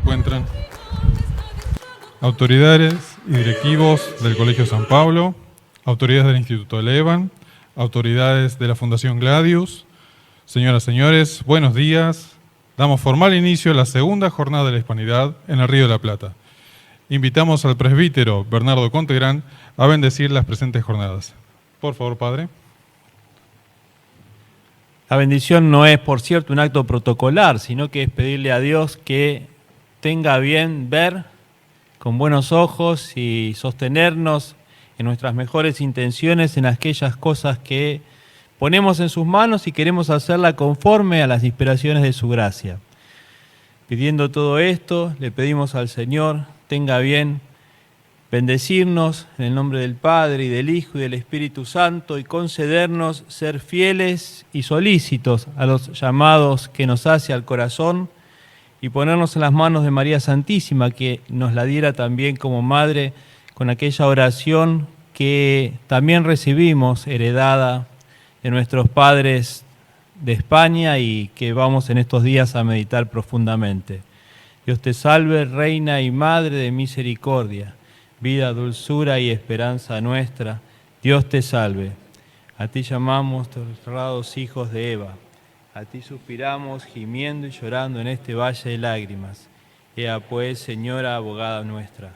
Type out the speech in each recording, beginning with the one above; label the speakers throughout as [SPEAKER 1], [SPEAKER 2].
[SPEAKER 1] encuentran. Autoridades y directivos del Colegio San Pablo, autoridades del Instituto Elevan, autoridades de la Fundación Gladius, señoras y señores, buenos días. Damos formal inicio a la segunda jornada de la Hispanidad en el Río de la Plata. Invitamos al presbítero Bernardo Contegrán a bendecir las presentes jornadas. Por favor, padre.
[SPEAKER 2] La bendición no es, por cierto, un acto protocolar, sino que es pedirle a Dios que tenga bien ver con buenos ojos y sostenernos en nuestras mejores intenciones en aquellas cosas que ponemos en sus manos y queremos hacerla conforme a las inspiraciones de su gracia. Pidiendo todo esto, le pedimos al Señor, tenga bien bendecirnos en el nombre del Padre y del Hijo y del Espíritu Santo y concedernos ser fieles y solícitos a los llamados que nos hace al corazón y ponernos en las manos de María Santísima, que nos la diera también como madre con aquella oración que también recibimos heredada de nuestros padres de España y que vamos en estos días a meditar profundamente. Dios te salve, Reina y Madre de misericordia, vida, dulzura y esperanza nuestra. Dios te salve. A ti llamamos, honrados hijos de Eva. A ti suspiramos, gimiendo y llorando en este valle de lágrimas. Ea pues, Señora, abogada nuestra,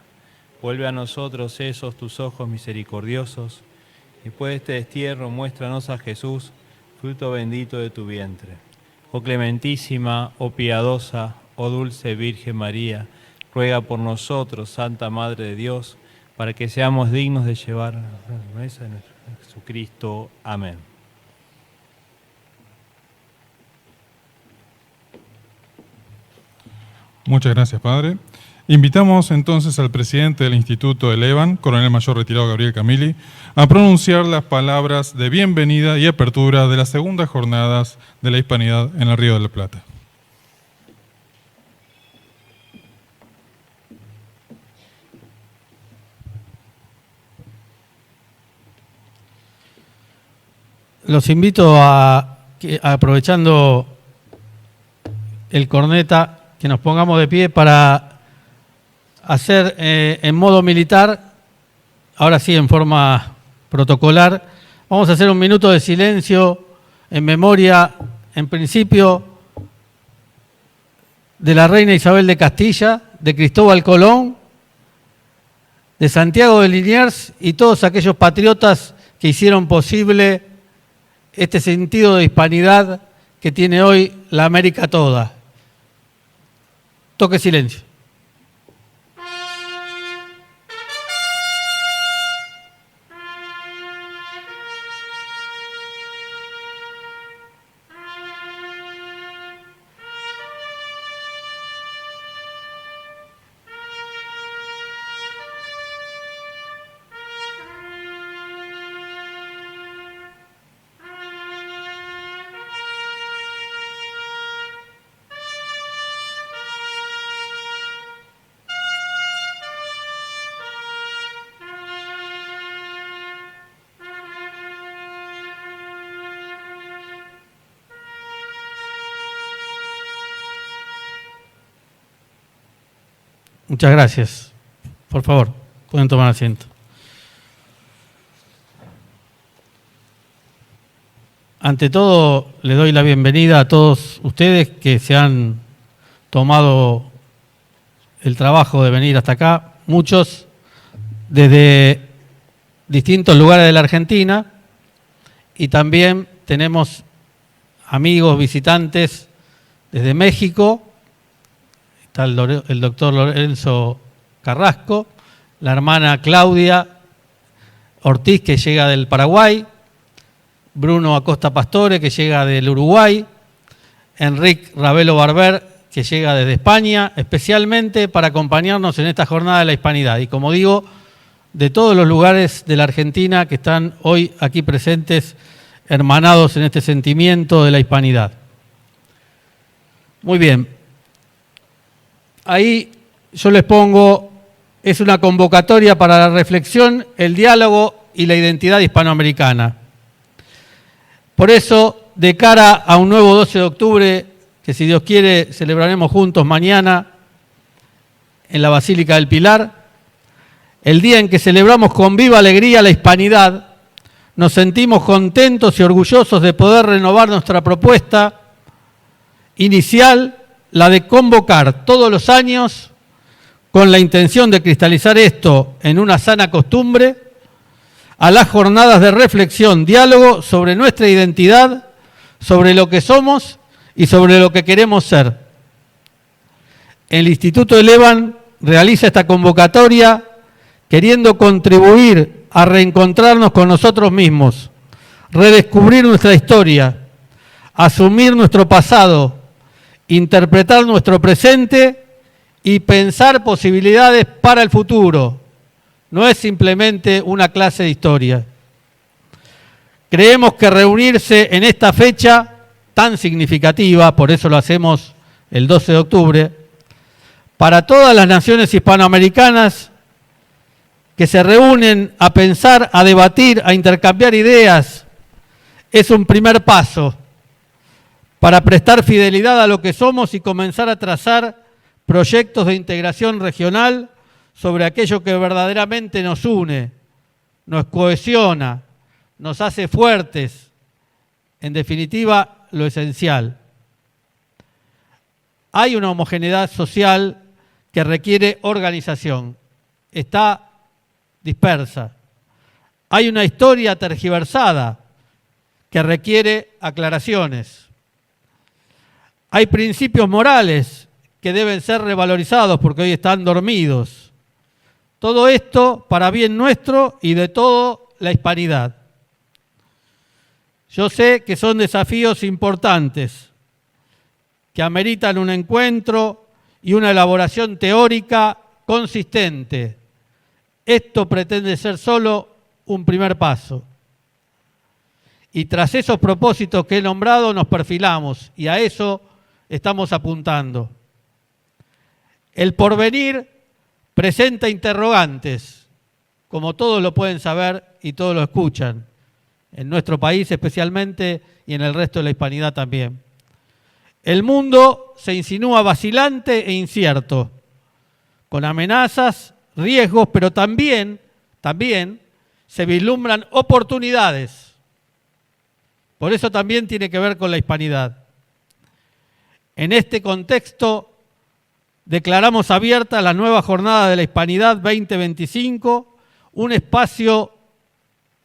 [SPEAKER 2] vuelve a nosotros esos tus ojos misericordiosos, y después de este destierro muéstranos a Jesús, fruto bendito de tu vientre. Oh clementísima, oh piadosa, oh dulce Virgen María, ruega por nosotros, Santa Madre de Dios, para que seamos dignos de llevar la promesa de nuestro Jesucristo. Amén.
[SPEAKER 1] Muchas gracias, padre. Invitamos entonces al presidente del Instituto Elevan, coronel mayor retirado Gabriel Camilli, a pronunciar las palabras de bienvenida y apertura de las segundas jornadas de la Hispanidad en el Río de la Plata.
[SPEAKER 3] Los invito a que, aprovechando el corneta, que nos pongamos de pie para hacer en modo militar, ahora sí en forma protocolar, vamos a hacer un minuto de silencio en memoria, en principio, de la reina Isabel de Castilla, de Cristóbal Colón, de Santiago de Liniers y todos aquellos patriotas que hicieron posible este sentido de hispanidad que tiene hoy la América toda. Toque silencio. Muchas gracias. Por favor, pueden tomar asiento. Ante todo, les doy la bienvenida a todos ustedes que se han tomado el trabajo de venir hasta acá, muchos desde distintos lugares de la Argentina, y también tenemos amigos, visitantes desde México. Está el doctor Lorenzo Carrasco, la hermana Claudia Ortiz, que llega del Paraguay, Bruno Acosta Pastore, que llega del Uruguay, Enrique Ravelo Barber, que llega desde España, especialmente para acompañarnos en esta jornada de la Hispanidad. Y como digo, de todos los lugares de la Argentina que están hoy aquí presentes, hermanados en este sentimiento de la Hispanidad. Muy bien. Ahí yo les pongo, es una convocatoria para la reflexión, el diálogo y la identidad hispanoamericana. Por eso, de cara a un nuevo 12 de octubre, que si Dios quiere celebraremos juntos mañana, en la Basílica del Pilar, el día en que celebramos con viva alegría la hispanidad, nos sentimos contentos y orgullosos de poder renovar nuestra propuesta inicial, la de convocar todos los años, con la intención de cristalizar esto en una sana costumbre, a las jornadas de reflexión, diálogo sobre nuestra identidad, sobre lo que somos y sobre lo que queremos ser. El Instituto Elevan realiza esta convocatoria queriendo contribuir a reencontrarnos con nosotros mismos, redescubrir nuestra historia, asumir nuestro pasado, interpretar nuestro presente y pensar posibilidades para el futuro. No es simplemente una clase de historia. Creemos que reunirse en esta fecha tan significativa, por eso lo hacemos el 12 de octubre, para todas las naciones hispanoamericanas que se reúnen a pensar, a debatir, a intercambiar ideas, es un primer paso para prestar fidelidad a lo que somos y comenzar a trazar proyectos de integración regional sobre aquello que verdaderamente nos une, nos cohesiona, nos hace fuertes, en definitiva, lo esencial. Hay una homogeneidad social que requiere organización, está dispersa. Hay una historia tergiversada que requiere aclaraciones. Hay principios morales que deben ser revalorizados porque hoy están dormidos. Todo esto para bien nuestro y de toda la hispanidad. Yo sé que son desafíos importantes, que ameritan un encuentro y una elaboración teórica consistente. Esto pretende ser solo un primer paso. Y tras esos propósitos que he nombrado nos perfilamos y a eso estamos apuntando. El porvenir presenta interrogantes, como todos lo pueden saber y todos lo escuchan, en nuestro país especialmente y en el resto de la hispanidad también. El mundo se insinúa vacilante e incierto, con amenazas, riesgos, pero también se vislumbran oportunidades. Por eso también tiene que ver con la hispanidad. En este contexto, declaramos abierta la nueva jornada de la Hispanidad 2025, un espacio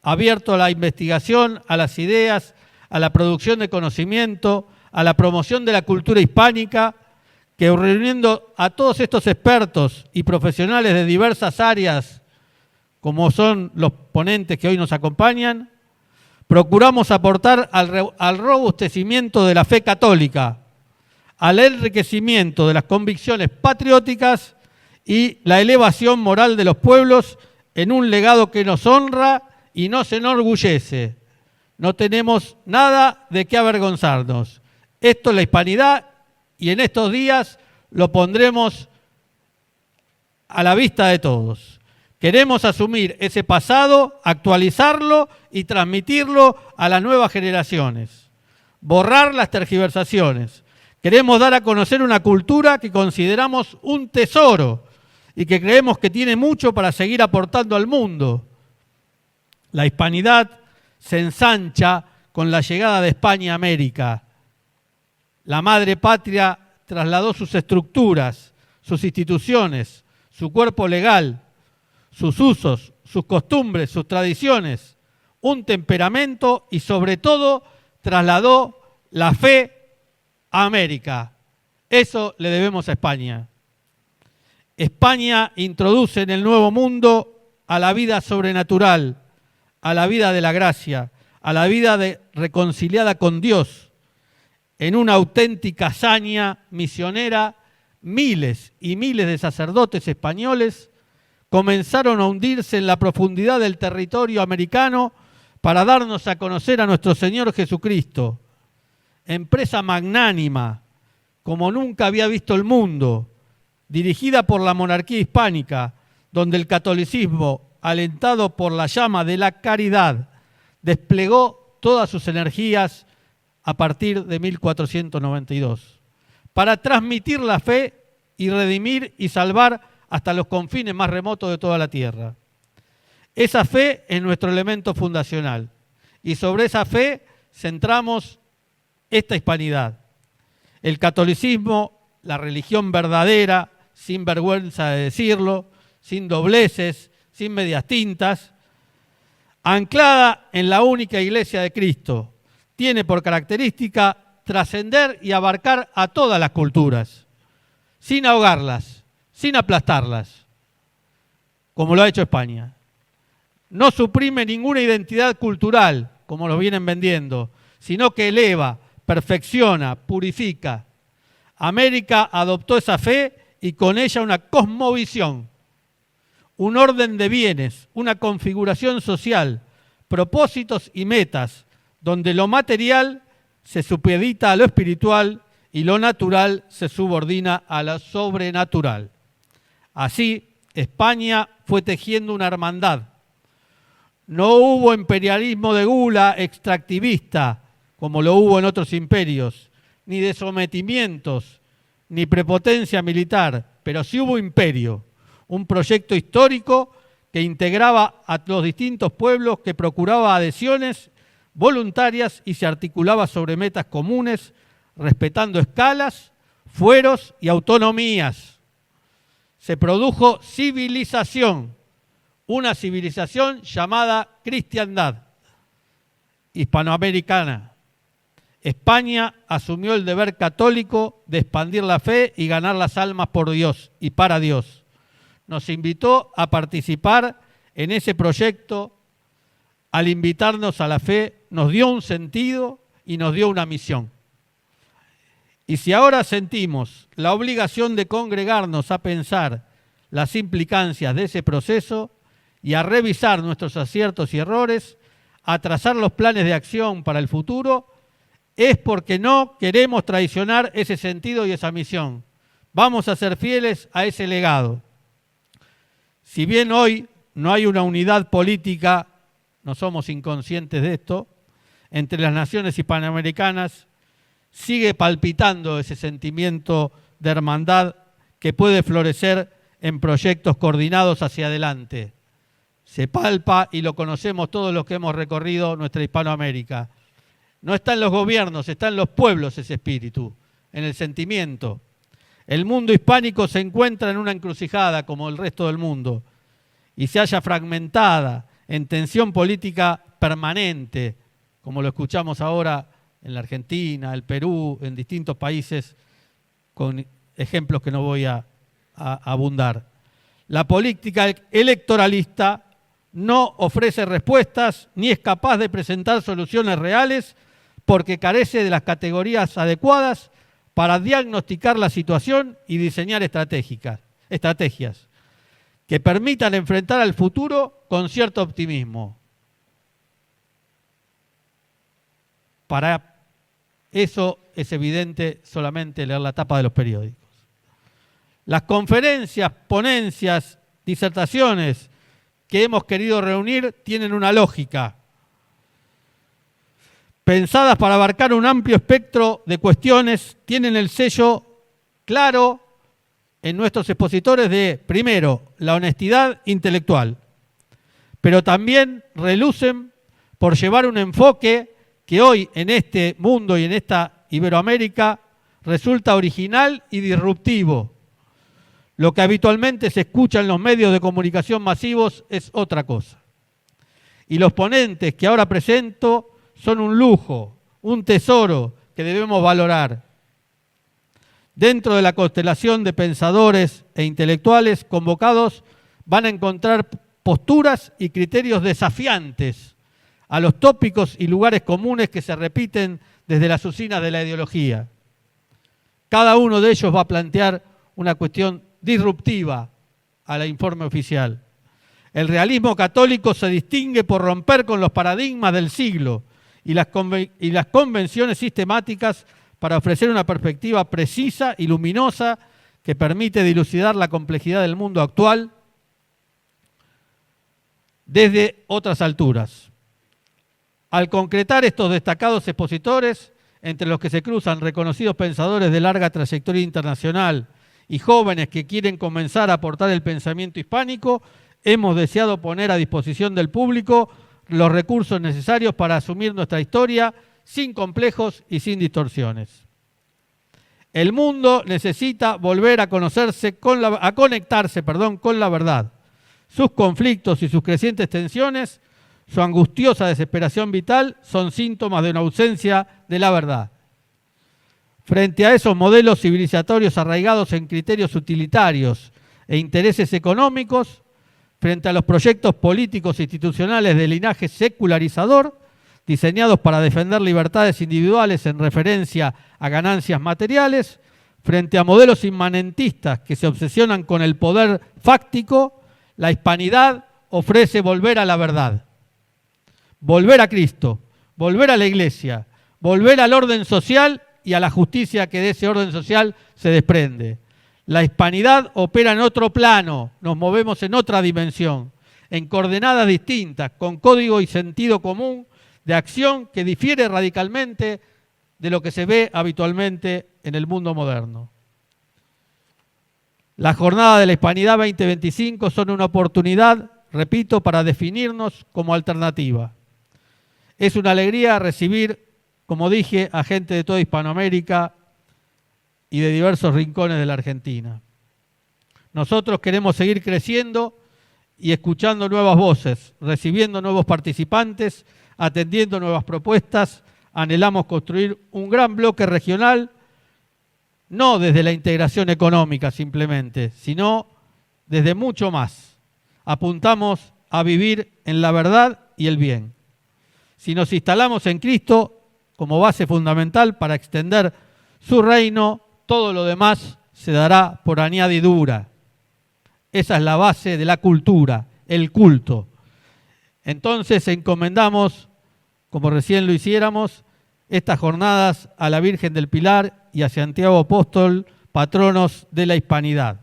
[SPEAKER 3] abierto a la investigación, a las ideas, a la producción de conocimiento, a la promoción de la cultura hispánica, que reuniendo a todos estos expertos y profesionales de diversas áreas, como son los ponentes que hoy nos acompañan, procuramos aportar al robustecimiento de la fe católica, al enriquecimiento de las convicciones patrióticas y la elevación moral de los pueblos en un legado que nos honra y nos enorgullece. No tenemos nada de qué avergonzarnos. Esto es la hispanidad y en estos días lo pondremos a la vista de todos. Queremos asumir ese pasado, actualizarlo y transmitirlo a las nuevas generaciones. Borrar las tergiversaciones. Queremos dar a conocer una cultura que consideramos un tesoro y que creemos que tiene mucho para seguir aportando al mundo. La hispanidad se ensancha con la llegada de España a América. La madre patria trasladó sus estructuras, sus instituciones, su cuerpo legal, sus usos, sus costumbres, sus tradiciones, un temperamento y sobre todo trasladó la fe a América. Eso le debemos a España. España introduce en el Nuevo Mundo a la vida sobrenatural, a la vida de la gracia, a la vida reconciliada con Dios. En una auténtica hazaña misionera, miles y miles de sacerdotes españoles comenzaron a hundirse en la profundidad del territorio americano para darnos a conocer a nuestro Señor Jesucristo. Empresa magnánima, como nunca había visto el mundo, dirigida por la monarquía hispánica, donde el catolicismo, alentado por la llama de la caridad, desplegó todas sus energías a partir de 1492, para transmitir la fe y redimir y salvar hasta los confines más remotos de toda la tierra. Esa fe es nuestro elemento fundacional y sobre esa fe centramos esta hispanidad. El catolicismo, la religión verdadera, sin vergüenza de decirlo, sin dobleces, sin medias tintas, anclada en la única Iglesia de Cristo, tiene por característica trascender y abarcar a todas las culturas, sin ahogarlas, sin aplastarlas, como lo ha hecho España. No suprime ninguna identidad cultural, como lo vienen vendiendo, sino que eleva, perfecciona, purifica. América adoptó esa fe y con ella una cosmovisión, un orden de bienes, una configuración social, propósitos y metas, donde lo material se supedita a lo espiritual y lo natural se subordina a lo sobrenatural. Así, España fue tejiendo una hermandad. No hubo imperialismo de gula extractivista, como lo hubo en otros imperios, ni de sometimientos, ni prepotencia militar, pero sí hubo imperio, un proyecto histórico que integraba a los distintos pueblos, que procuraba adhesiones voluntarias y se articulaba sobre metas comunes, respetando escalas, fueros y autonomías. Se produjo civilización, una civilización llamada cristiandad hispanoamericana. España asumió el deber católico de expandir la fe y ganar las almas por Dios y para Dios. Nos invitó a participar en ese proyecto. Al invitarnos a la fe, nos dio un sentido y nos dio una misión. Y si ahora sentimos la obligación de congregarnos a pensar las implicancias de ese proceso y a revisar nuestros aciertos y errores, a trazar los planes de acción para el futuro, es porque no queremos traicionar ese sentido y esa misión. Vamos a ser fieles a ese legado. Si bien hoy no hay una unidad política, no somos inconscientes de esto, entre las naciones hispanoamericanas, sigue palpitando ese sentimiento de hermandad que puede florecer en proyectos coordinados hacia adelante. Se palpa y lo conocemos todos los que hemos recorrido nuestra Hispanoamérica. No está en los gobiernos, está en los pueblos ese espíritu, en el sentimiento. El mundo hispánico se encuentra en una encrucijada como el resto del mundo y se halla fragmentada en tensión política permanente, como lo escuchamos ahora en la Argentina, el Perú, en distintos países, con ejemplos que no voy a abundar. La política electoralista no ofrece respuestas ni es capaz de presentar soluciones reales porque carece de las categorías adecuadas para diagnosticar la situación y diseñar estrategias que permitan enfrentar al futuro con cierto optimismo. Para eso es evidente solamente leer la tapa de los periódicos. Las conferencias, ponencias, disertaciones que hemos querido reunir tienen una lógica, pensadas para abarcar un amplio espectro de cuestiones, tienen el sello claro en nuestros expositores de, primero, la honestidad intelectual, pero también relucen por llevar un enfoque que hoy en este mundo y en esta Iberoamérica resulta original y disruptivo. Lo que habitualmente se escucha en los medios de comunicación masivos es otra cosa. Y los ponentes que ahora presento son un lujo, un tesoro que debemos valorar. Dentro de la constelación de pensadores e intelectuales convocados van a encontrar posturas y criterios desafiantes a los tópicos y lugares comunes que se repiten desde las usinas de la ideología. Cada uno de ellos va a plantear una cuestión disruptiva a la informe oficial. El realismo católico se distingue por romper con los paradigmas del siglo y las convenciones sistemáticas para ofrecer una perspectiva precisa y luminosa que permite dilucidar la complejidad del mundo actual desde otras alturas. Al concretar estos destacados expositores, entre los que se cruzan reconocidos pensadores de larga trayectoria internacional y jóvenes que quieren comenzar a aportar el pensamiento hispánico, hemos deseado poner a disposición del público los recursos necesarios para asumir nuestra historia sin complejos y sin distorsiones. El mundo necesita volver a conectarse con la verdad. Sus conflictos y sus crecientes tensiones, su angustiosa desesperación vital son síntomas de una ausencia de la verdad. Frente a esos modelos civilizatorios arraigados en criterios utilitarios e intereses económicos, frente a los proyectos políticos e institucionales de linaje secularizador, diseñados para defender libertades individuales en referencia a ganancias materiales, frente a modelos inmanentistas que se obsesionan con el poder fáctico, la hispanidad ofrece volver a la verdad, volver a Cristo, volver a la Iglesia, volver al orden social y a la justicia que de ese orden social se desprende. La hispanidad opera en otro plano, nos movemos en otra dimensión, en coordenadas distintas, con código y sentido común de acción que difiere radicalmente de lo que se ve habitualmente en el mundo moderno. Las jornadas de la Hispanidad 2025 son una oportunidad, repito, para definirnos como alternativa. Es una alegría recibir, como dije, a gente de toda Hispanoamérica y de diversos rincones de la Argentina. Nosotros queremos seguir creciendo y escuchando nuevas voces, recibiendo nuevos participantes, atendiendo nuevas propuestas. Anhelamos construir un gran bloque regional, no desde la integración económica simplemente, sino desde mucho más. Apuntamos a vivir en la verdad y el bien. Si nos instalamos en Cristo como base fundamental para extender su reino, todo lo demás se dará por añadidura. Esa es la base de la cultura, el culto. Entonces encomendamos, como recién lo hiciéramos, estas jornadas a la Virgen del Pilar y a Santiago Apóstol, patronos de la hispanidad.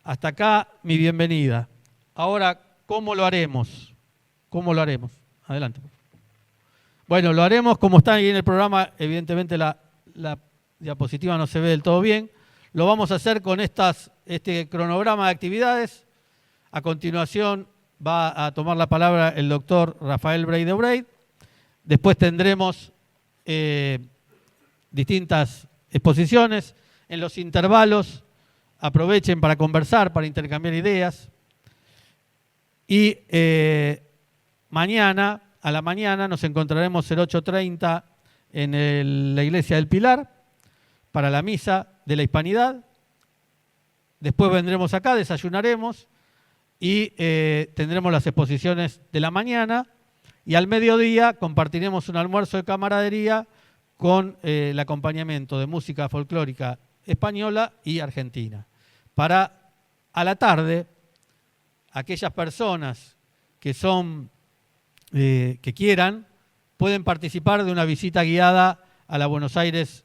[SPEAKER 3] Hasta acá mi bienvenida. Ahora, ¿cómo lo haremos? ¿Cómo lo haremos? Adelante. Bueno, lo haremos como está ahí en el programa. Evidentemente la diapositiva no se ve del todo bien. Lo vamos a hacer con este cronograma de actividades. A continuación va a tomar la palabra el doctor Rafael Brey de Obeid. Después tendremos distintas exposiciones. En los intervalos aprovechen para conversar, para intercambiar ideas. Y mañana, a la mañana, nos encontraremos el 8:30 en la Iglesia del Pilar para la misa de la Hispanidad. Después vendremos acá, desayunaremos y tendremos las exposiciones de la mañana. Y al mediodía compartiremos un almuerzo de camaradería con el acompañamiento de música folclórica española y argentina. Para a la tarde, aquellas personas que quieran, pueden participar de una visita guiada a la Buenos Aires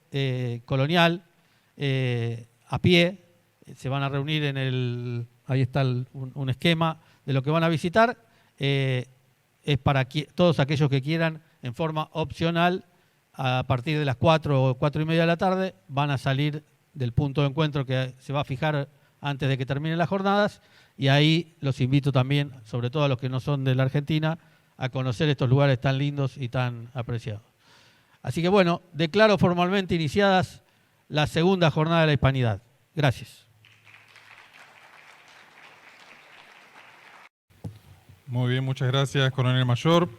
[SPEAKER 3] colonial a pie. Se van a reunir ahí está un esquema de lo que van a visitar. Es para todos aquellos que quieran, en forma opcional, a partir de las 4 o 4:30 de la tarde, van a salir del punto de encuentro que se va a fijar antes de que terminen las jornadas, y ahí los invito también, sobre todo a los que no son de la Argentina, a conocer estos lugares tan lindos y tan apreciados. Así que bueno, declaro formalmente iniciadas la segunda jornada de la Hispanidad. Gracias.
[SPEAKER 1] Muy bien, muchas gracias, Coronel Mayor.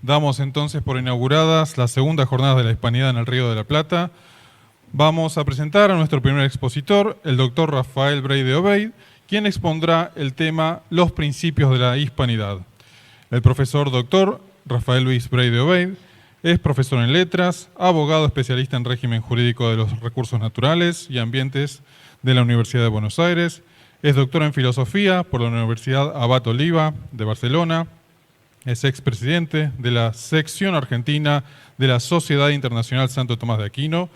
[SPEAKER 1] Damos entonces por inauguradas las segundas jornadas de la Hispanidad en el Río de la Plata. Vamos a presentar a nuestro primer expositor, el doctor Rafael Brey de Obeid, quien expondrá el tema Los principios de la Hispanidad. El profesor doctor Rafael Luis Brey de Obeid es profesor en letras, abogado especialista en régimen jurídico de los recursos naturales y ambientes de la Universidad de Buenos Aires. Es doctor en filosofía por la Universidad Abat Oliva de Barcelona. Es expresidente de la sección argentina de la Sociedad Internacional Santo Tomás de Aquino,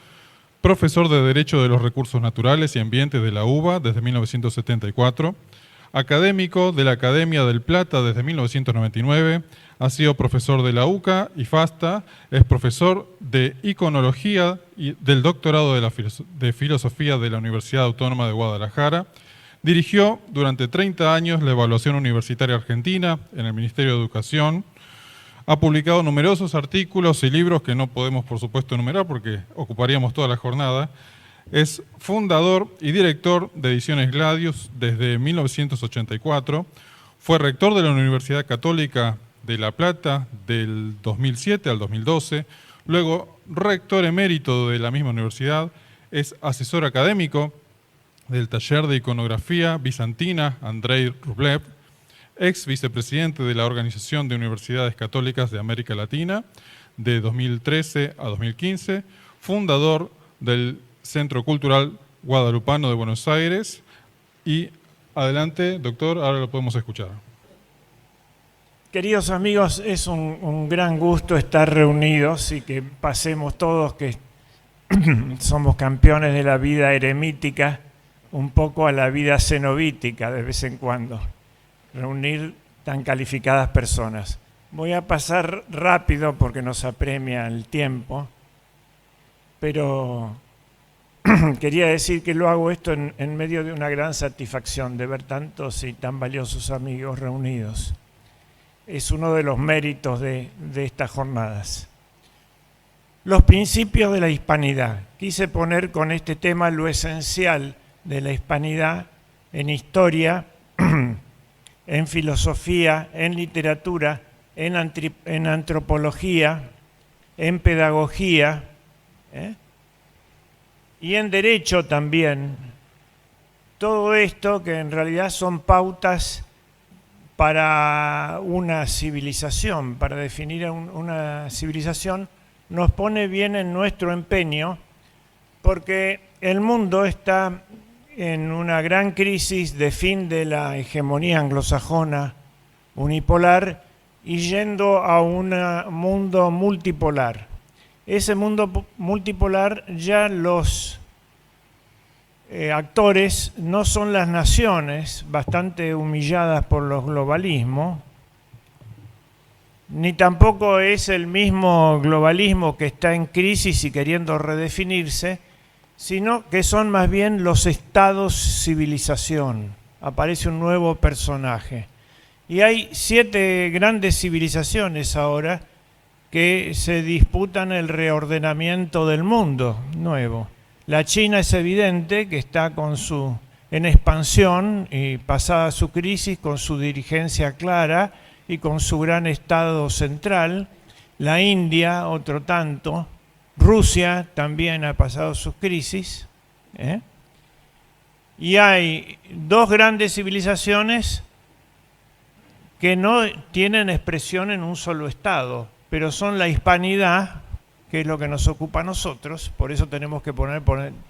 [SPEAKER 1] profesor de Derecho de los Recursos Naturales y Ambientes de la UBA desde 1974. Académico de la Academia del Plata desde 1999, ha sido profesor de la UCA y FASTA, es profesor de Iconología y del doctorado de Filosofía de la Universidad Autónoma de Guadalajara. Dirigió durante 30 años la Evaluación Universitaria Argentina en el Ministerio de Educación. Ha publicado numerosos artículos y libros que no podemos, por supuesto, enumerar porque ocuparíamos toda la jornada. Es fundador y director de Ediciones Gladius desde 1984. Fue rector de la Universidad Católica de La Plata del 2007 al 2012. Luego, rector emérito de la misma universidad. Es asesor académico del Taller de Iconografía Bizantina Andrei Rublev. Ex vicepresidente de la Organización de Universidades Católicas de América Latina de 2013 a 2015. Fundador del Centro Cultural Guadalupano de Buenos Aires. Y adelante, doctor, ahora lo podemos escuchar.
[SPEAKER 4] Queridos amigos, es un gran gusto estar reunidos y que pasemos todos, que somos campeones de la vida eremítica, un poco a la vida cenobítica de vez en cuando. Reunir tan calificadas personas. Voy a pasar rápido porque nos apremia el tiempo, pero quería decir que lo hago esto en medio de una gran satisfacción de ver tantos y tan valiosos amigos reunidos. Es uno de los méritos de estas jornadas. Los principios de la hispanidad. Quise poner con este tema lo esencial de la hispanidad en historia, en filosofía, en literatura, en antropología, en pedagogía, y en derecho también. Todo esto que en realidad son pautas para una civilización, para definir una civilización, nos pone bien en nuestro empeño, porque el mundo está en una gran crisis de fin de la hegemonía anglosajona unipolar y yendo a un mundo multipolar. Ese mundo multipolar ya los actores no son las naciones, bastante humilladas por los globalismos, ni tampoco es el mismo globalismo que está en crisis y queriendo redefinirse, sino que son más bien los estados-civilización. Aparece un nuevo personaje. Y hay 7 grandes civilizaciones ahora que se disputan el reordenamiento del mundo nuevo. La China es evidente que está en expansión y pasada su crisis, con su dirigencia clara y con su gran estado central. La India, otro tanto. Rusia también ha pasado sus crisis. Y hay 2 grandes civilizaciones que no tienen expresión en un solo estado, pero son la hispanidad, que es lo que nos ocupa a nosotros, por eso tenemos que poner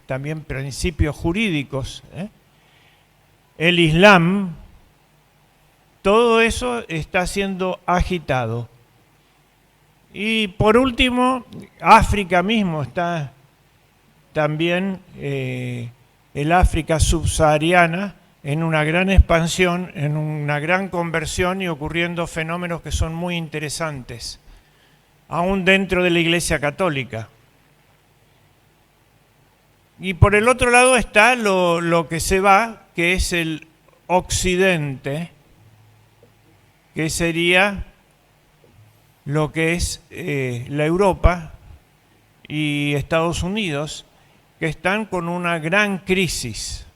[SPEAKER 4] también principios jurídicos. El Islam, todo eso está siendo agitado. Y por último, África mismo está también, el África subsahariana, en una gran expansión, en una gran conversión y ocurriendo fenómenos que son muy interesantes, aún dentro de la Iglesia Católica. Y por el otro lado está lo que se va, que es el Occidente, que sería lo que es la Europa y Estados Unidos, que están con una gran crisis.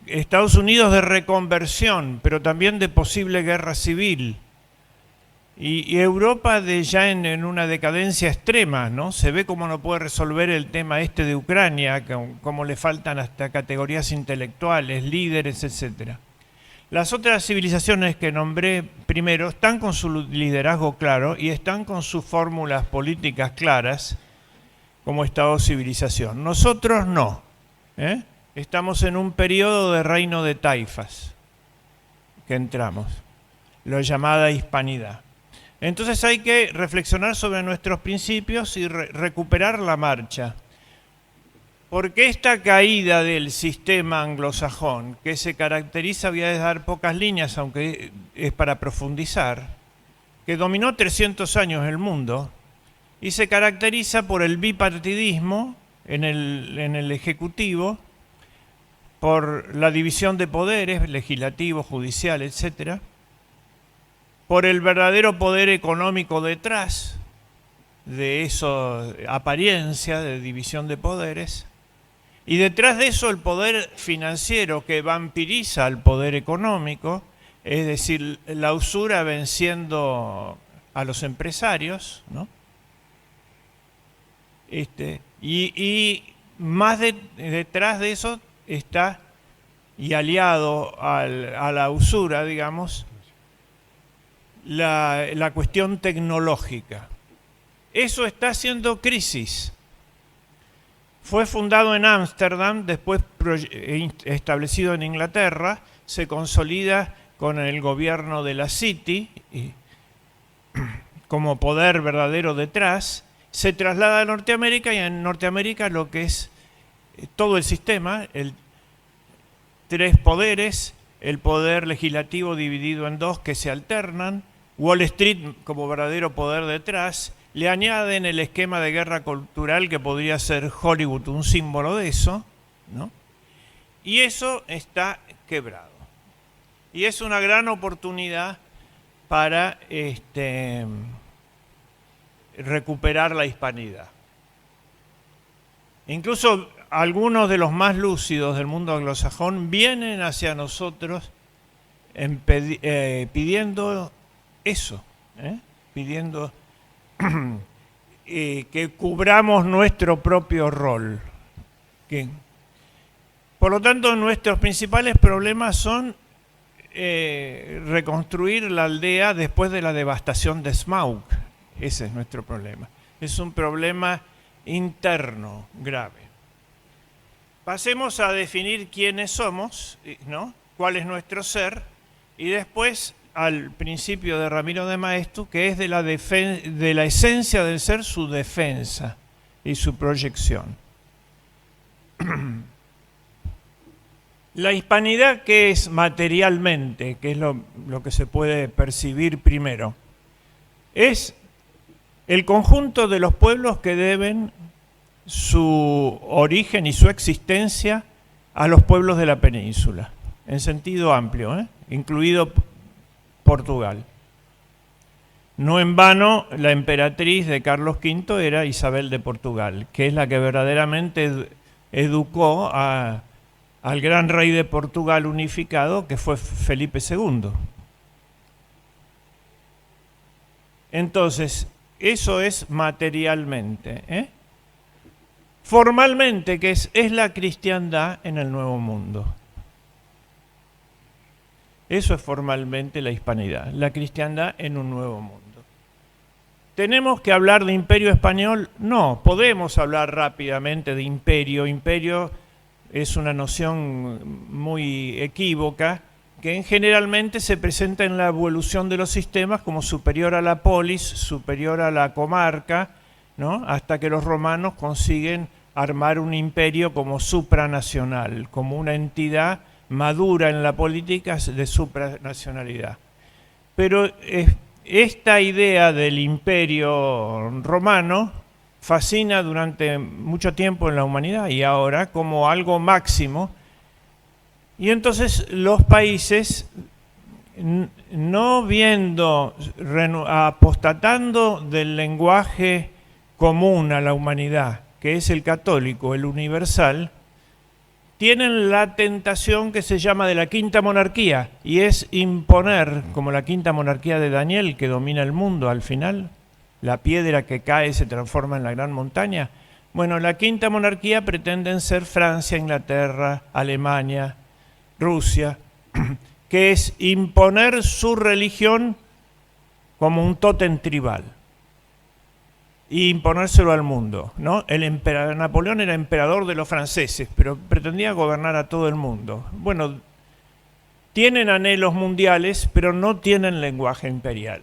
[SPEAKER 4] Estados Unidos de reconversión, pero también de posible guerra civil. Y Europa ya en una decadencia extrema, ¿no? Se ve cómo no puede resolver el tema de Ucrania, cómo le faltan hasta categorías intelectuales, líderes, etc. Las otras civilizaciones que nombré primero están con su liderazgo claro y están con sus fórmulas políticas claras como Estado-civilización. Nosotros no. Estamos en un periodo de reino de taifas que entramos, la llamada hispanidad. Entonces hay que reflexionar sobre nuestros principios y recuperar la marcha. Porque esta caída del sistema anglosajón, que se caracteriza, voy a dar pocas líneas, aunque es para profundizar, que dominó 300 años el mundo y se caracteriza por el bipartidismo en el Ejecutivo, por la división de poderes, legislativo, judicial, etc., por el verdadero poder económico detrás de esa apariencia de división de poderes, y detrás de eso el poder financiero que vampiriza al poder económico, es decir, la usura venciendo a los empresarios, ¿no? Y más detrás de eso está, y aliado a la usura, digamos, la cuestión tecnológica. Eso está haciendo crisis. Fue fundado en Ámsterdam, después establecido en Inglaterra, se consolida con el gobierno de la City como poder verdadero detrás, se traslada a Norteamérica, y en Norteamérica lo que es todo el sistema, tres poderes, el poder legislativo dividido en dos que se alternan, Wall Street como verdadero poder detrás, le añaden el esquema de guerra cultural que podría ser Hollywood un símbolo de eso, ¿no? Y eso está quebrado. Y es una gran oportunidad para recuperar la hispanidad. Incluso algunos de los más lúcidos del mundo anglosajón vienen hacia nosotros pidiendo eso, pidiendo que cubramos nuestro propio rol. Por lo tanto, nuestros principales problemas son reconstruir la aldea después de la devastación de Smaug. Ese es nuestro problema. Es un problema interno grave. Pasemos a definir quiénes somos, ¿no? Cuál es nuestro ser, y después al principio de Ramiro de Maeztu, que es de la esencia del ser, su defensa y su proyección. La hispanidad, ¿qué es materialmente? Que es lo que se puede percibir primero. Es el conjunto de los pueblos que deben su origen y su existencia a los pueblos de la península, en sentido amplio, incluido Portugal. No en vano, la emperatriz de Carlos V era Isabel de Portugal, que es la que verdaderamente educó al gran rey de Portugal unificado, que fue Felipe II. Entonces, eso es materialmente. Formalmente, que es la cristiandad en el Nuevo Mundo. Eso es formalmente la hispanidad, la cristiandad en un nuevo mundo. ¿Tenemos que hablar de imperio español? No, podemos hablar rápidamente de imperio. Imperio es una noción muy equívoca que generalmente se presenta en la evolución de los sistemas como superior a la polis, superior a la comarca, ¿no? Hasta que los romanos consiguen armar un imperio como supranacional, como una entidad madura en la política de supranacionalidad. Pero esta idea del imperio romano fascina durante mucho tiempo en la humanidad y ahora como algo máximo. Y entonces los países, no viendo, apostatando del lenguaje común a la humanidad, que es el católico, el universal, tienen la tentación que se llama de la quinta monarquía, y es imponer, como la quinta monarquía de Daniel, que domina el mundo al final, la piedra que cae se transforma en la gran montaña. Bueno, la quinta monarquía pretenden ser Francia, Inglaterra, Alemania, Rusia, que es imponer su religión como un tótem tribal y imponérselo al mundo, ¿no? Napoleón era emperador de los franceses, pero pretendía gobernar a todo el mundo. Bueno, tienen anhelos mundiales, pero no tienen lenguaje imperial,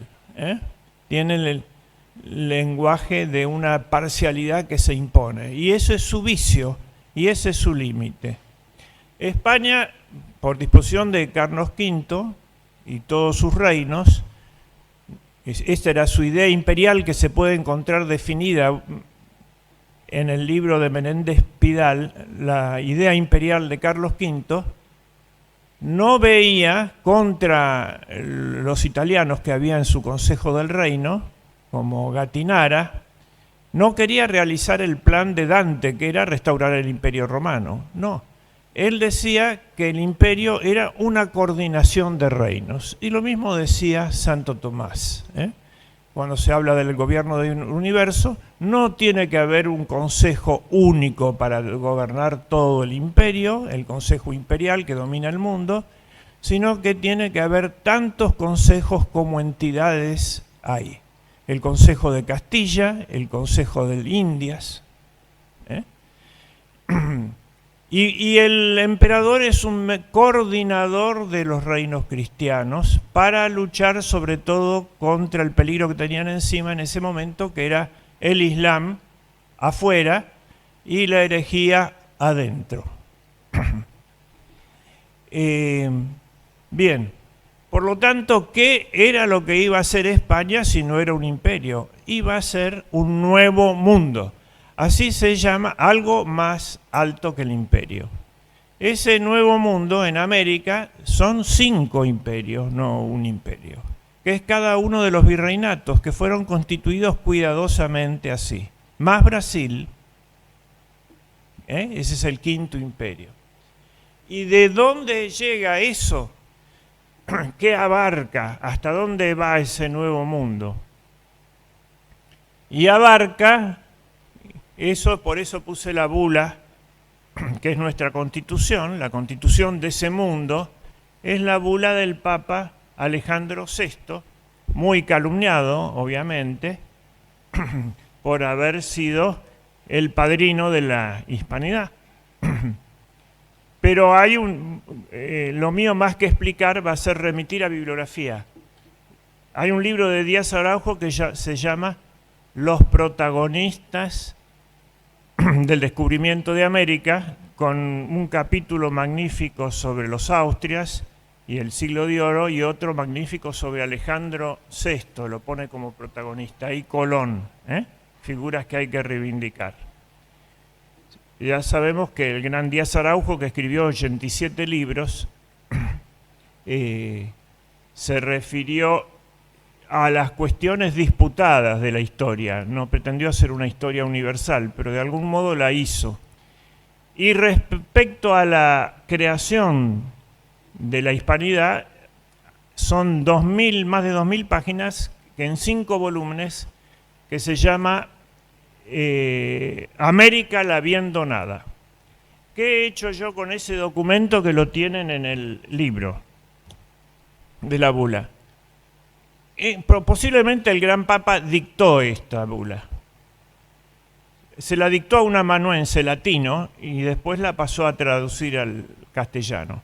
[SPEAKER 4] Tienen el lenguaje de una parcialidad que se impone, y eso es su vicio, y ese es su límite. España, por disposición de Carlos V y todos sus reinos, esta era su idea imperial que se puede encontrar definida en el libro de Menéndez Pidal, la idea imperial de Carlos V, no veía contra los italianos que había en su Consejo del Reino, como Gattinara, no quería realizar el plan de Dante, que era restaurar el Imperio Romano. No, él decía que el imperio era una coordinación de reinos. Y lo mismo decía Santo Tomás. Cuando se habla del gobierno del universo, no tiene que haber un consejo único para gobernar todo el imperio, el consejo imperial que domina el mundo, sino que tiene que haber tantos consejos como entidades hay. El Consejo de Castilla, el Consejo de Indias. Y el emperador es un coordinador de los reinos cristianos para luchar sobre todo contra el peligro que tenían encima en ese momento, que era el Islam afuera y la herejía adentro. Bien, por lo tanto, ¿qué era lo que iba a ser España si no era un imperio? Iba a ser un nuevo mundo. Así se llama, algo más alto que el imperio. Ese nuevo mundo en América son 5 imperios, no un imperio, que es cada uno de los virreinatos que fueron constituidos cuidadosamente así. Más Brasil, ese es el 5º imperio. ¿Y de dónde llega eso? ¿Qué abarca? ¿Hasta dónde va ese nuevo mundo? Y abarca, eso, por eso puse la bula, que es nuestra constitución, la constitución de ese mundo, es la bula del Papa Alejandro VI, muy calumniado, obviamente, por haber sido el padrino de la hispanidad. Pero hay lo mío más que explicar va a ser remitir a bibliografía. Hay un libro de Díaz Araujo que se llama Los protagonistas del descubrimiento de América, con un capítulo magnífico sobre los Austrias y el siglo de oro y otro magnífico sobre Alejandro VI, lo pone como protagonista, y Colón, figuras que hay que reivindicar. Ya sabemos que el gran Díaz Araujo, que escribió 87 libros, se refirió a las cuestiones disputadas de la historia. No pretendió hacer una historia universal, pero de algún modo la hizo. Y respecto a la creación de la hispanidad, son más de 2.000 páginas que en 5 volúmenes, que se llama América la bien donada. ¿Qué he hecho yo con ese documento que lo tienen en el libro de la bula? Posiblemente el gran Papa dictó esta bula. Se la dictó a un amanuense latino y después la pasó a traducir al castellano.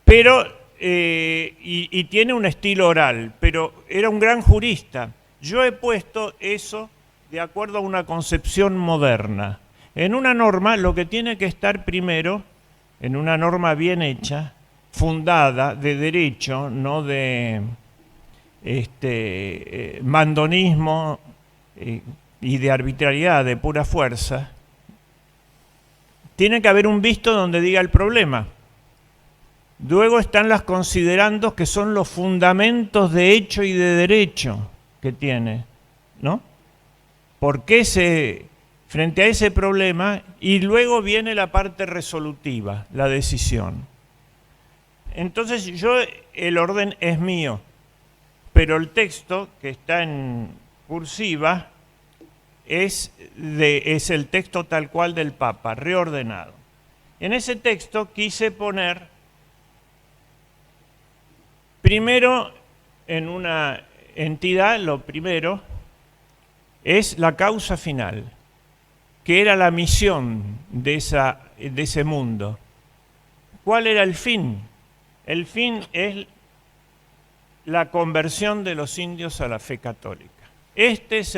[SPEAKER 4] Pero, y tiene un estilo oral, pero era un gran jurista. Yo he puesto eso de acuerdo a una concepción moderna. En una norma, lo que tiene que estar primero, en una norma bien hecha, fundada de derecho, no de mandonismo y de arbitrariedad, de pura fuerza, tiene que haber un visto donde diga el problema. Luego están las considerandos, que son los fundamentos de hecho y de derecho que tiene, ¿no? ¿Por qué frente a ese problema? Y luego viene la parte resolutiva, la decisión. Entonces el orden es mío, pero el texto que está en cursiva es el texto tal cual del Papa, reordenado. En ese texto quise poner, primero, en una entidad, lo primero es la causa final, que era la misión de ese mundo. ¿Cuál era el fin? El fin es la conversión de los indios a la fe católica. Este es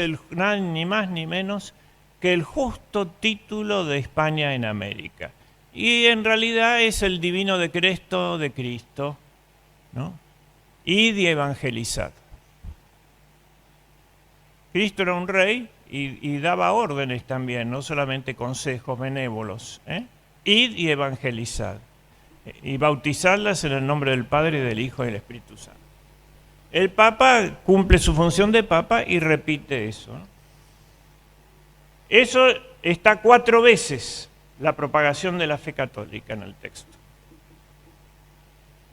[SPEAKER 4] ni más ni menos que el justo título de España en América. Y en realidad es el divino decreto de Cristo, ¿no? Id y evangelizad. Cristo era un rey y daba órdenes también, no solamente consejos benévolos. Id y evangelizad. Y bautizarlas en el nombre del Padre, y del Hijo y del Espíritu Santo. El Papa cumple su función de Papa y repite eso, ¿no? Eso está 4 veces, la propagación de la fe católica en el texto.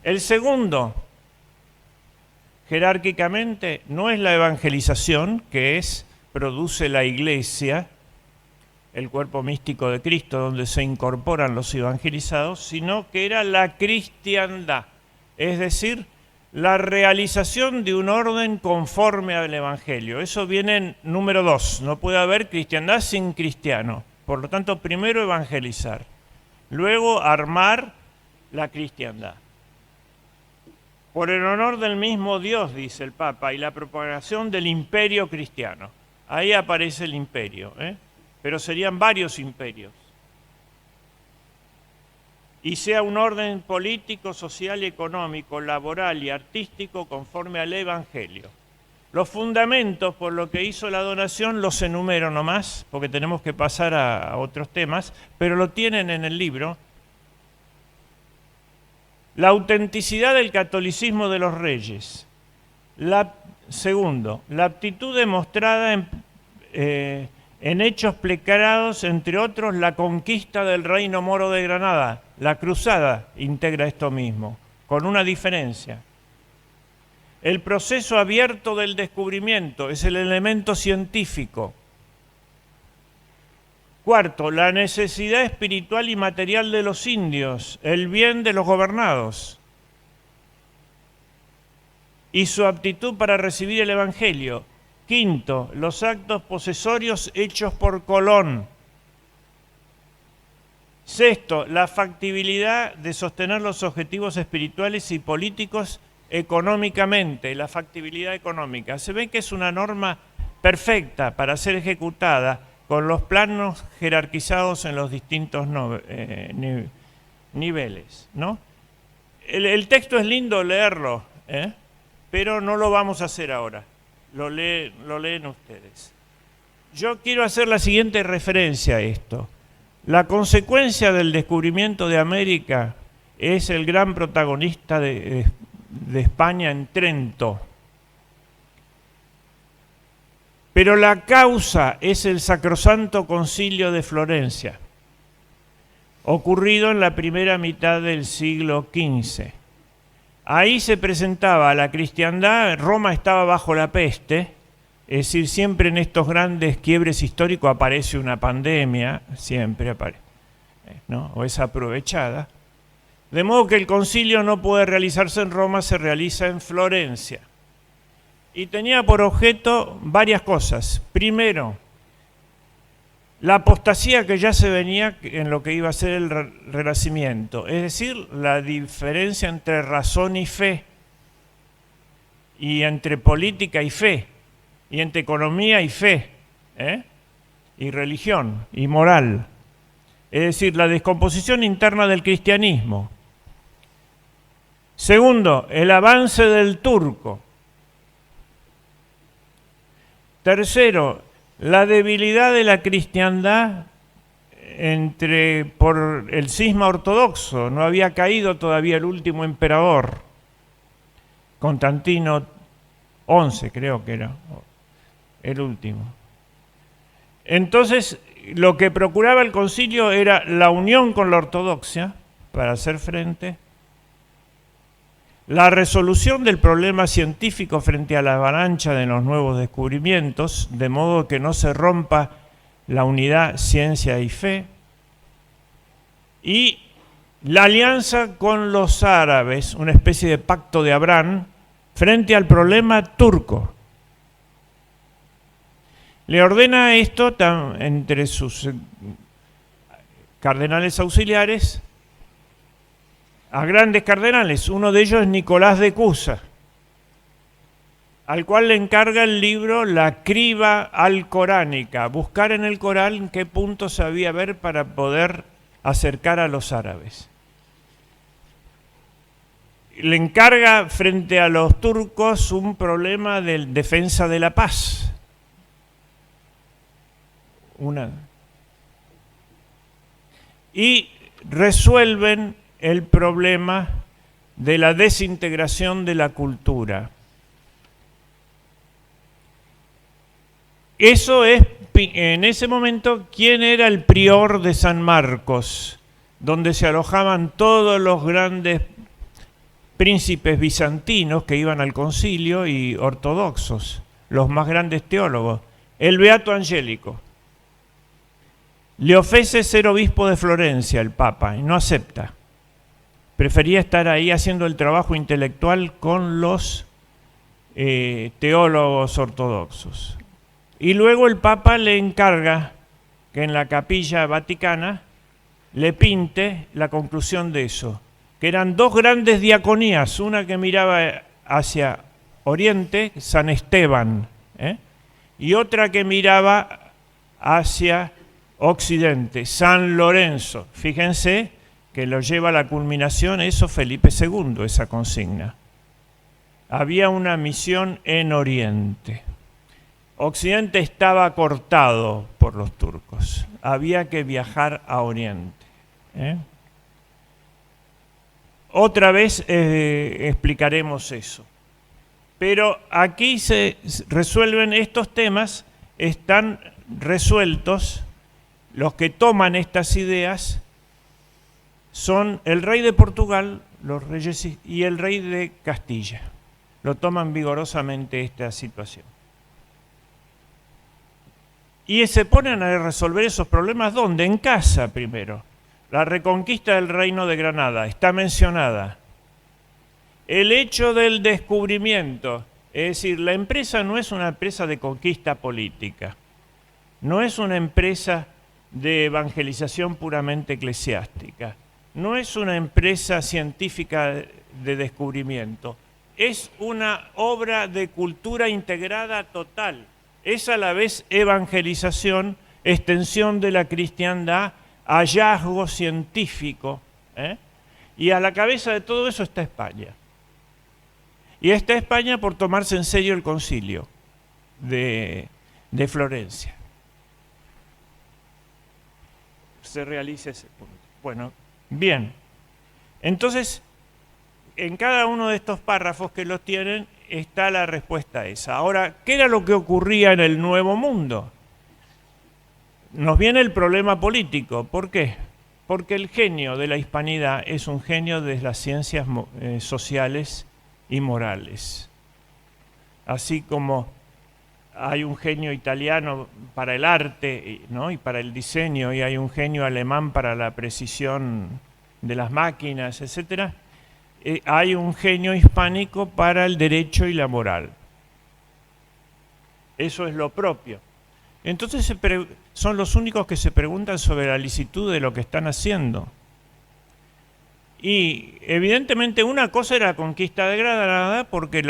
[SPEAKER 4] El segundo, jerárquicamente, no es la evangelización, que produce la Iglesia, el cuerpo místico de Cristo, donde se incorporan los evangelizados, sino que era la cristiandad, es decir, la realización de un orden conforme al Evangelio. Eso viene en número 2. No puede haber cristiandad sin cristiano. Por lo tanto, primero evangelizar, luego armar la cristiandad. Por el honor del mismo Dios, dice el Papa, y la propagación del imperio cristiano. Ahí aparece el imperio, pero serían varios imperios. Y sea un orden político, social y económico, laboral y artístico conforme al Evangelio. Los fundamentos por lo que hizo la donación los enumero nomás, porque tenemos que pasar a otros temas, pero lo tienen en el libro. La autenticidad del catolicismo de los reyes. Segundo, la aptitud demostrada en hechos plegados, entre otros, la conquista del reino moro de Granada. La cruzada integra esto mismo, con una diferencia. El proceso abierto del descubrimiento es el elemento científico. Cuarto, la necesidad espiritual y material de los indios, el bien de los gobernados y su aptitud para recibir el Evangelio. Quinto, los actos posesorios hechos por Colón. Sexto, la factibilidad de sostener los objetivos espirituales y políticos económicamente, la factibilidad económica. Se ve que es una norma perfecta para ser ejecutada con los planos jerarquizados en los distintos niveles, ¿no? El texto es lindo leerlo, pero no lo vamos a hacer ahora. Lo leen ustedes. Yo quiero hacer la siguiente referencia a esto. La consecuencia del descubrimiento de América es el gran protagonista de España en Trento. Pero la causa es el Sacrosanto Concilio de Florencia, ocurrido en la primera mitad del siglo XV. Ahí se presentaba la cristiandad, Roma estaba bajo la peste, es decir, siempre en estos grandes quiebres históricos aparece una pandemia, siempre aparece, ¿no? O es aprovechada. De modo que el concilio no puede realizarse en Roma, se realiza en Florencia. Y tenía por objeto varias cosas. Primero, la apostasía que ya se venía en lo que iba a ser el Renacimiento, es decir, la diferencia entre razón y fe, y entre política y fe, y entre economía y fe, y religión, y moral. Es decir, la descomposición interna del cristianismo. Segundo, el avance del turco. Tercero, la debilidad de la cristiandad por el cisma ortodoxo. No había caído todavía el último emperador, Constantino XI, creo que era el último. Entonces, lo que procuraba el concilio era la unión con la ortodoxia para hacer frente, la resolución del problema científico frente a la avalancha de los nuevos descubrimientos, de modo que no se rompa la unidad ciencia y fe, y la alianza con los árabes, una especie de pacto de Abraham, frente al problema turco. Le ordena esto entre sus cardenales auxiliares a grandes cardenales. Uno de ellos es Nicolás de Cusa, al cual le encarga el libro La Criba Alcoránica, buscar en el Corán en qué puntos había haber para poder acercar a los árabes. Le encarga frente a los turcos un problema de defensa de la paz. Y resuelven el problema de la desintegración de la cultura. Eso es, en ese momento, ¿quién era el prior de San Marcos? Donde se alojaban todos los grandes príncipes bizantinos que iban al concilio y ortodoxos, los más grandes teólogos. El Beato Angélico. Le ofrece ser obispo de Florencia el Papa y no acepta. Prefería estar ahí haciendo el trabajo intelectual con los teólogos ortodoxos. Y luego el Papa le encarga que en la Capilla Vaticana le pinte la conclusión de eso, que eran dos grandes diaconías, una que miraba hacia Oriente, San Esteban, y otra que miraba hacia Occidente, San Lorenzo. Fíjense que lo lleva a la culminación eso Felipe II, esa consigna. Había una misión en Oriente. Occidente estaba cortado por los turcos. Había que viajar a Oriente. Otra vez explicaremos eso. Pero aquí se resuelven estos temas, están resueltos. Los que toman estas ideas son el rey de Portugal, los reyes y el rey de Castilla. Lo toman vigorosamente esta situación. Y se ponen a resolver esos problemas, ¿dónde? En casa primero. La reconquista del reino de Granada está mencionada. El hecho del descubrimiento, es decir, la empresa no es una empresa de conquista política, no es una empresa de evangelización puramente eclesiástica, no es una empresa científica de descubrimiento, es una obra de cultura integrada total. Es a la vez evangelización, extensión de la cristiandad, hallazgo científico, y a la cabeza de todo eso está España. Y está España por tomarse en serio el concilio de Florencia. Se realiza ese punto. Bueno, bien. Entonces, en cada uno de estos párrafos que los tienen, está la respuesta esa. Ahora, ¿qué era lo que ocurría en el Nuevo Mundo? Nos viene el problema político. ¿Por qué? Porque el genio de la hispanidad es un genio de las ciencias sociales y morales. Así como hay un genio italiano para el arte, ¿no?, y para el diseño, y hay un genio alemán para la precisión de las máquinas, etcétera, hay un genio hispánico para el derecho y la moral. Eso es lo propio. Entonces son los únicos que se preguntan sobre la licitud de lo que están haciendo. Y evidentemente una cosa era la conquista de Granada, porque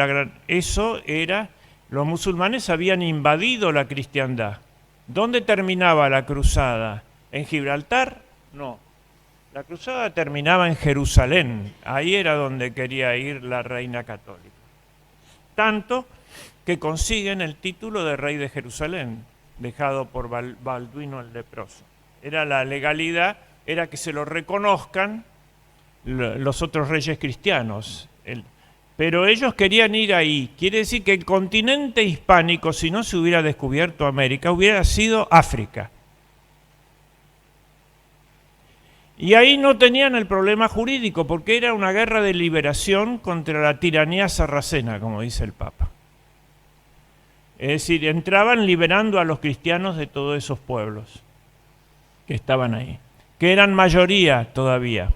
[SPEAKER 4] eso era, los musulmanes habían invadido la cristiandad. ¿Dónde terminaba la cruzada? ¿En Gibraltar? No. La cruzada terminaba en Jerusalén. Ahí era donde quería ir la reina católica. Tanto que consiguen el título de rey de Jerusalén, dejado por Balduino el leproso. Era la legalidad, era que se lo reconozcan los otros reyes cristianos. Pero ellos querían ir ahí. Quiere decir que el continente hispánico, si no se hubiera descubierto América, hubiera sido África. Y ahí no tenían el problema jurídico, porque era una guerra de liberación contra la tiranía sarracena, como dice el Papa. Es decir, entraban liberando a los cristianos de todos esos pueblos que estaban ahí, que eran mayoría todavía,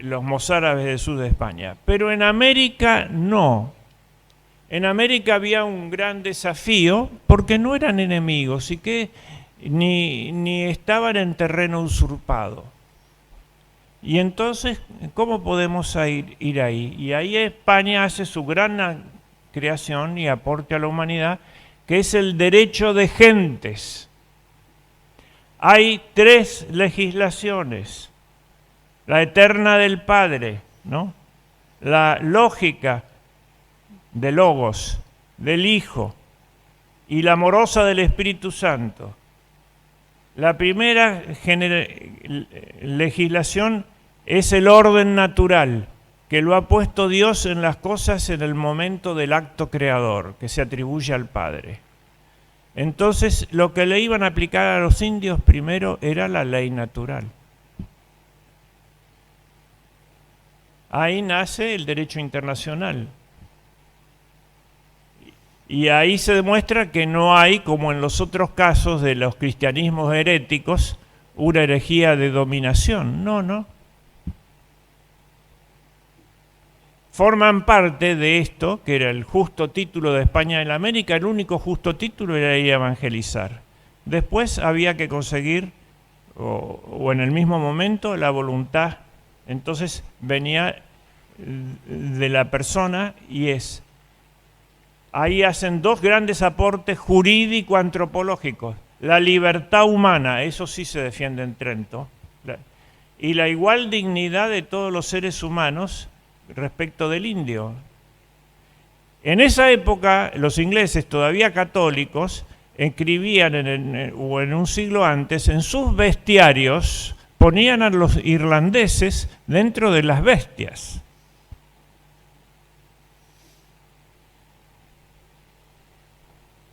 [SPEAKER 4] los mozárabes del sur de España. Pero en América no. En América había un gran desafío porque no eran enemigos y que ni estaban en terreno usurpado. Y entonces, ¿cómo podemos ir ahí? Y ahí España hace su gran creación y aporte a la humanidad, que es el derecho de gentes. Hay 3 legislaciones: la eterna del Padre, ¿no?, la lógica de Logos, del Hijo, y la amorosa del Espíritu Santo. La primera legislación es el orden natural, que lo ha puesto Dios en las cosas en el momento del acto creador, que se atribuye al Padre. Entonces, lo que le iban a aplicar a los indios primero era la ley natural. Ahí nace el derecho internacional. Y ahí se demuestra que no hay, como en los otros casos de los cristianismos heréticos, una herejía de dominación. No, no. Forman parte de esto, que era el justo título de España en América. El único justo título era ir a evangelizar. Después había que conseguir, o en el mismo momento, la voluntad. Entonces venía de la persona y es... Ahí hacen 2 grandes aportes jurídico-antropológicos. La libertad humana, eso sí se defiende en Trento, y la igual dignidad de todos los seres humanos respecto del indio. En esa época, los ingleses, todavía católicos, escribían o en un siglo antes, en sus bestiarios, ponían a los irlandeses dentro de las bestias.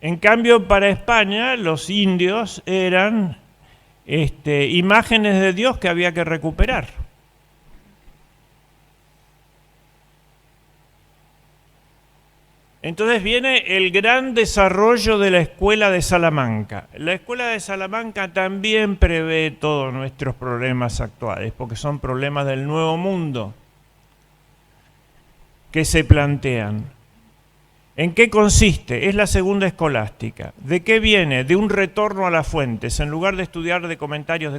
[SPEAKER 4] En cambio, para España, los indios eran imágenes de Dios que había que recuperar. Entonces viene el gran desarrollo de la Escuela de Salamanca. La Escuela de Salamanca también prevé todos nuestros problemas actuales, porque son problemas del nuevo mundo que se plantean. ¿En qué consiste? Es la segunda escolástica. ¿De qué viene? De un retorno a las fuentes. En lugar de estudiar de comentarios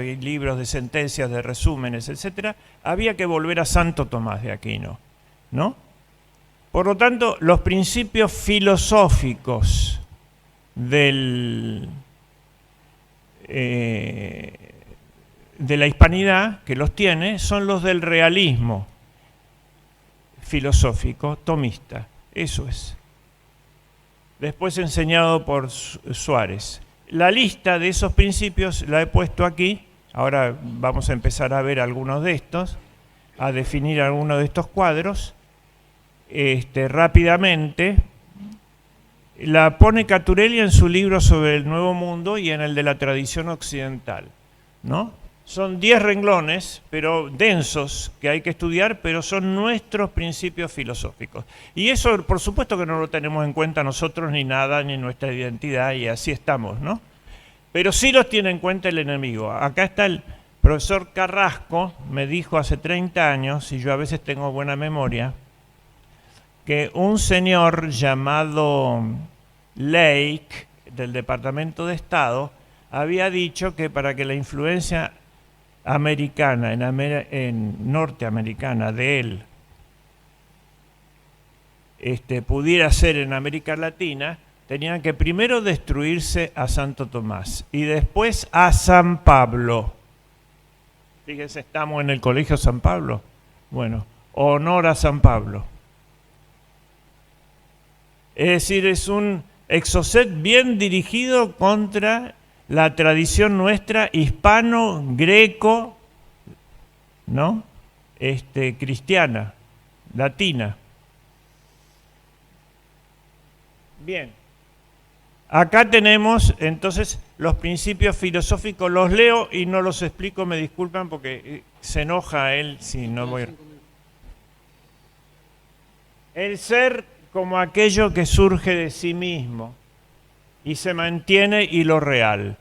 [SPEAKER 4] y libros de sentencias, de resúmenes, etc., había que volver a Santo Tomás de Aquino, ¿no? Por lo tanto, los principios filosóficos de la hispanidad, que los tiene, son los del realismo filosófico tomista. Eso es. Después enseñado por Suárez. La lista de esos principios la he puesto aquí. Ahora vamos a empezar a ver algunos de estos, a definir algunos de estos cuadros. Rápidamente, la pone Caturelli en su libro sobre el Nuevo Mundo y en el de la tradición occidental, ¿no? Son 10 renglones, pero densos, que hay que estudiar, pero son nuestros principios filosóficos. Y eso, por supuesto que no lo tenemos en cuenta nosotros, ni nada, ni nuestra identidad, y así estamos, ¿no? Pero sí los tiene en cuenta el enemigo. Acá está el profesor Carrasco, me dijo hace 30 años, y yo a veces tengo buena memoria, que un señor llamado Lake, del Departamento de Estado, había dicho que para que la influencia americana, en norteamericana de él, pudiera ser en América Latina, tenían que primero destruirse a Santo Tomás y después a San Pablo. Fíjense, estamos en el Colegio San Pablo. Bueno, honor a San Pablo. Es decir, es un exocet bien dirigido contra la tradición nuestra hispano-greco, ¿no? Cristiana, latina. Bien. Acá tenemos entonces los principios filosóficos. Los leo y no los explico, me disculpan porque se enoja él si no voy. El ser como aquello que surge de sí mismo y se mantiene y lo real.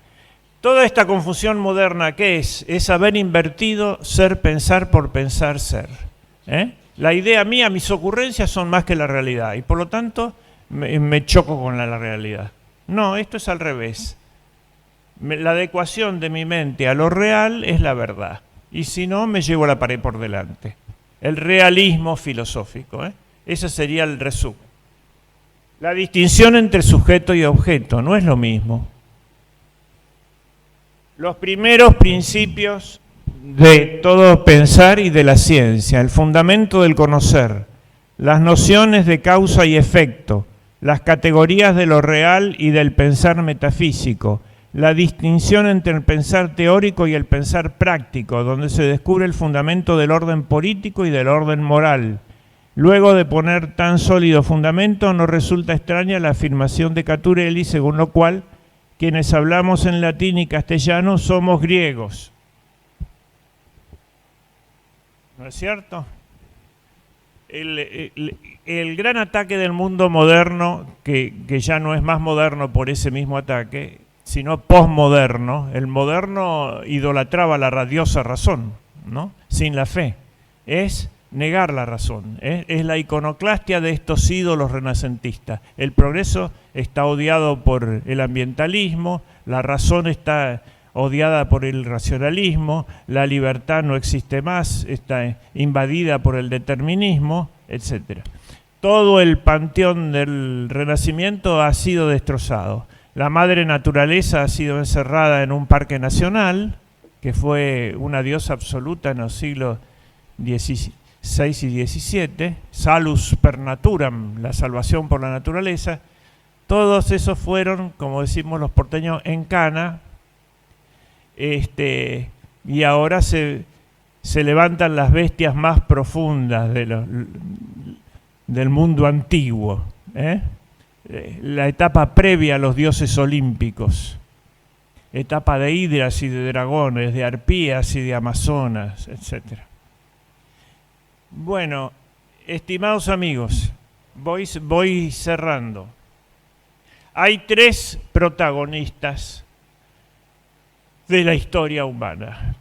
[SPEAKER 4] Toda esta confusión moderna, ¿qué es? Es haber invertido ser, pensar por pensar ser. La idea mía, mis ocurrencias son más que la realidad y por lo tanto me choco con la realidad. No, esto es al revés. La adecuación de mi mente a lo real es la verdad. y si no, me llevo la pared por delante. El realismo filosófico, ¿eh? Ese sería el resumen. La distinción entre sujeto y objeto no es lo mismo. Los primeros principios de todo pensar y de la ciencia, el fundamento del conocer, las nociones de causa y efecto, las categorías de lo real y del pensar metafísico, la distinción entre el pensar teórico y el pensar práctico, donde se descubre el fundamento del orden político y del orden moral. Luego de poner tan sólido fundamento, no resulta extraña la afirmación de Caturelli, según lo cual quienes hablamos en latín y castellano somos griegos. ¿No es cierto? El gran ataque del mundo moderno, que ya no es más moderno por ese mismo ataque, sino posmoderno, el moderno idolatraba la radiosa razón, ¿no? Sin la fe, es negar la razón, es la iconoclastia de estos ídolos renacentistas. El progreso está odiado por el ambientalismo, la razón está odiada por el racionalismo, la libertad no existe más, está invadida por el determinismo, etc. Todo el panteón del Renacimiento ha sido destrozado. La madre naturaleza ha sido encerrada en un parque nacional, que fue una diosa absoluta en los siglos XVI y XVII, salus per naturam, la salvación por la naturaleza. Todos esos fueron, como decimos los porteños, en cana, y ahora se levantan las bestias más profundas del mundo antiguo, la etapa previa a los dioses olímpicos, etapa de hidras y de dragones, de arpías y de amazonas, etc. Bueno, estimados amigos, voy cerrando. Hay tres protagonistas de la historia humana: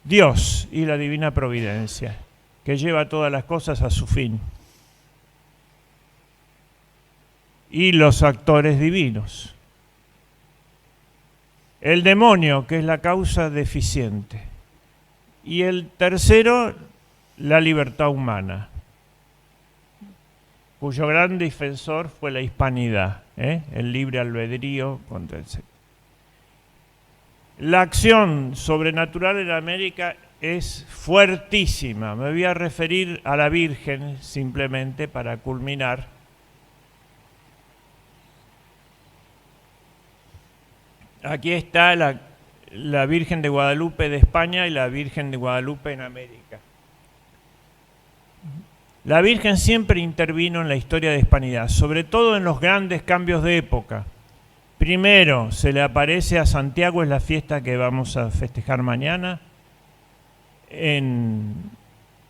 [SPEAKER 4] Dios y la divina providencia, que lleva todas las cosas a su fin, y los actores divinos. El demonio, que es la causa deficiente, y el tercero, la libertad humana, cuyo gran defensor fue la hispanidad, el libre albedrío contra el sexo. La acción sobrenatural en América es fuertísima. Me voy a referir a la Virgen simplemente para culminar. Aquí está la Virgen de Guadalupe de España y la Virgen de Guadalupe en América. La Virgen siempre intervino en la historia de hispanidad, sobre todo en los grandes cambios de época. Primero se le aparece a Santiago, es la fiesta que vamos a festejar mañana, en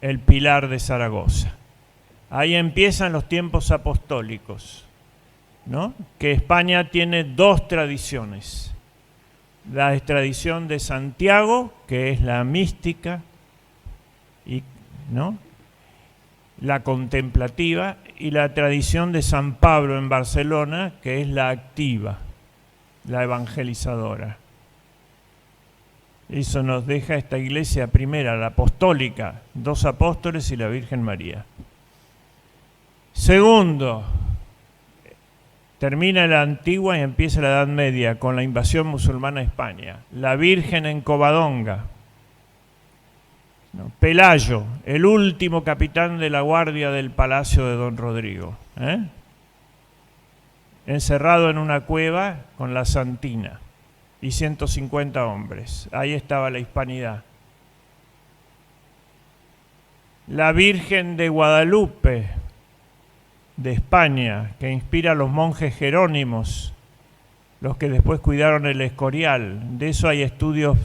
[SPEAKER 4] el Pilar de Zaragoza. Ahí empiezan los tiempos apostólicos, ¿no? Que España tiene dos tradiciones. La tradición de Santiago, que es la mística, ¿no?, la contemplativa, y la tradición de San Pablo en Barcelona, que es la activa, la evangelizadora. Eso nos deja esta iglesia primera, la apostólica, 2 apóstoles y la Virgen María. Segundo, termina la antigua y empieza la Edad Media con la invasión musulmana a España. La Virgen en Covadonga. Pelayo, el último capitán de la guardia del palacio de Don Rodrigo, encerrado en una cueva con la Santina y 150 hombres. Ahí estaba la hispanidad. La Virgen de Guadalupe de España, que inspira a los monjes jerónimos, los que después cuidaron el Escorial. De eso hay estudios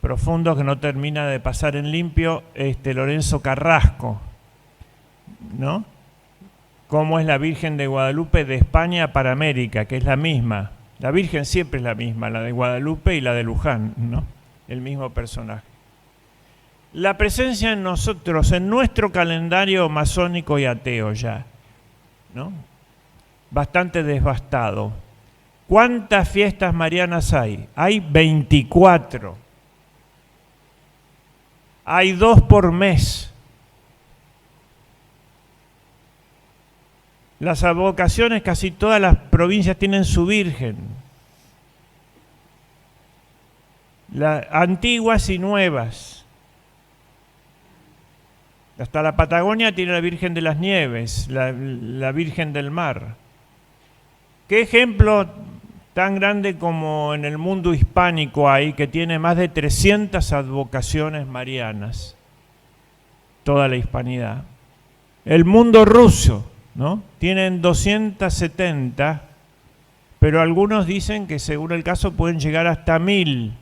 [SPEAKER 4] profundos que no termina de pasar en limpio Lorenzo Carrasco, ¿no? Cómo es la Virgen de Guadalupe de España para América, que es la misma. La Virgen siempre es la misma, la de Guadalupe y la de Luján, ¿no? El mismo personaje. La presencia en nosotros, en nuestro calendario masónico y ateo ya, ¿no?, bastante devastado. ¿Cuántas fiestas marianas hay? Hay 24. Hay 2 por mes. Las advocaciones, casi todas las provincias tienen su virgen. Antiguas y nuevas. Hasta la Patagonia tiene la Virgen de las Nieves, la Virgen del Mar. ¿Qué ejemplo tan grande como en el mundo hispánico hay, que tiene más de 300 advocaciones marianas? Toda la hispanidad. El mundo ruso, ¿no? Tienen 270, pero algunos dicen que según el caso pueden llegar hasta 1000.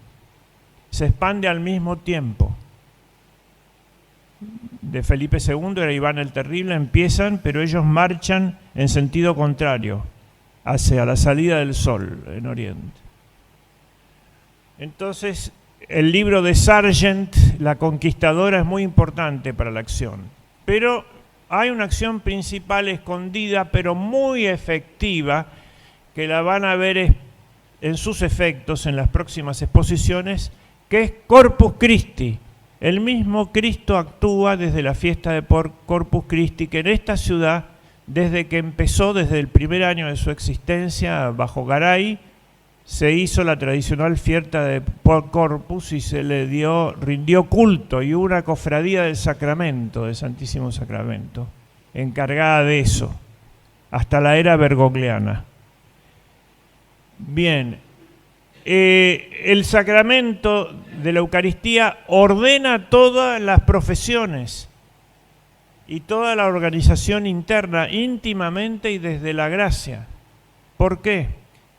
[SPEAKER 4] Se expande al mismo tiempo. De Felipe II era Iván el Terrible, empiezan, pero ellos marchan en sentido contrario, hacia la salida del sol en Oriente. Entonces, el libro de Sargent, La Conquistadora, es muy importante para la acción. Pero hay una acción principal escondida, pero muy efectiva, que la van a ver en sus efectos en las próximas exposiciones, que es Corpus Christi. El mismo Cristo actúa desde la fiesta de Corpus Christi, que en esta ciudad, desde que empezó, desde el primer año de su existencia, bajo Garay, se hizo la tradicional fiesta de Corpus y se le rindió culto, y hubo una cofradía del Sacramento, del Santísimo Sacramento, encargada de eso, hasta la era bergogliana. Bien, el sacramento de la Eucaristía ordena todas las profesiones y toda la organización interna, íntimamente y desde la gracia. ¿Por qué?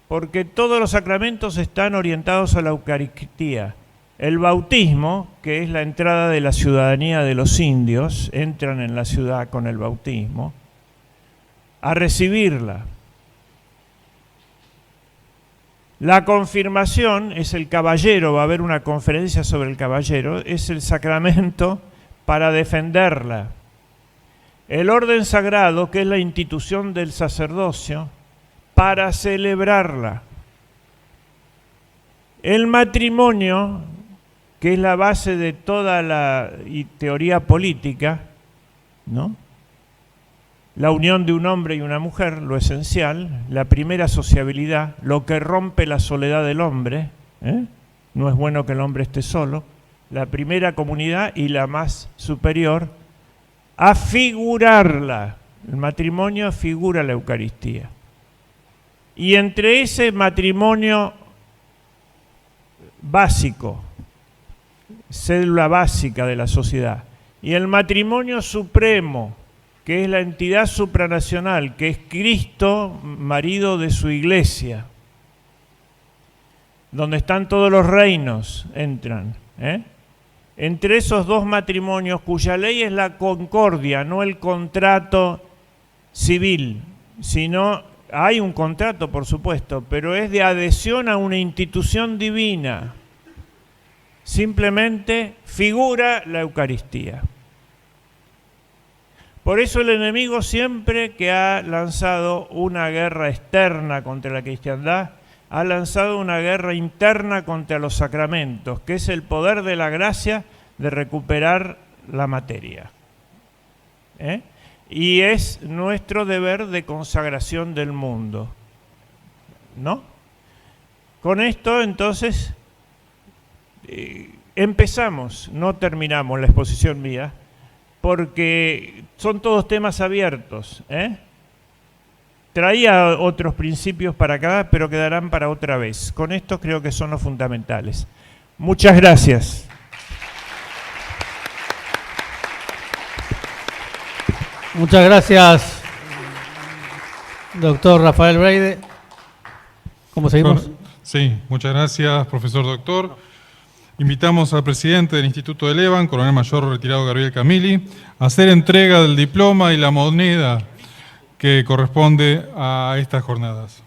[SPEAKER 4] Porque todos los sacramentos están orientados a la Eucaristía. El bautismo, que es la entrada de la ciudadanía de los indios, entran en la ciudad con el bautismo, a recibirla. La confirmación es el caballero, va a haber una conferencia sobre el caballero, es el sacramento para defenderla. El orden sagrado, que es la institución del sacerdocio, para celebrarla. El matrimonio, que es la base de toda la teoría política, ¿no? La unión de un hombre y una mujer, lo esencial, la primera sociabilidad, lo que rompe la soledad del hombre, no es bueno que el hombre esté solo, la primera comunidad y la más superior, a figurarla. El matrimonio figura la Eucaristía. Y entre ese matrimonio básico, célula básica de la sociedad, y el matrimonio supremo, que es la entidad supranacional, que es Cristo, marido de su iglesia, donde están todos los reinos, entran. Entre esos dos matrimonios, cuya ley es la concordia, no el contrato civil, sino hay un contrato, por supuesto, pero es de adhesión a una institución divina. Simplemente figura la Eucaristía. Por eso el enemigo, siempre que ha lanzado una guerra externa contra la cristiandad, ha lanzado una guerra interna contra los sacramentos, que es el poder de la gracia de recuperar la materia. Y es nuestro deber de consagración del mundo, ¿no? Con esto, entonces, empezamos, no terminamos la exposición mía, porque son todos temas abiertos. Traía otros principios para acá, pero quedarán para otra vez. Con estos creo que son los fundamentales. Muchas gracias.
[SPEAKER 3] Muchas gracias, doctor Rafael Breide. ¿Cómo seguimos?
[SPEAKER 1] Sí, muchas gracias, profesor doctor. Invitamos al presidente del Instituto de Levan, coronel mayor retirado Gabriel Camilli, a hacer entrega del diploma y la moneda que corresponde a estas jornadas.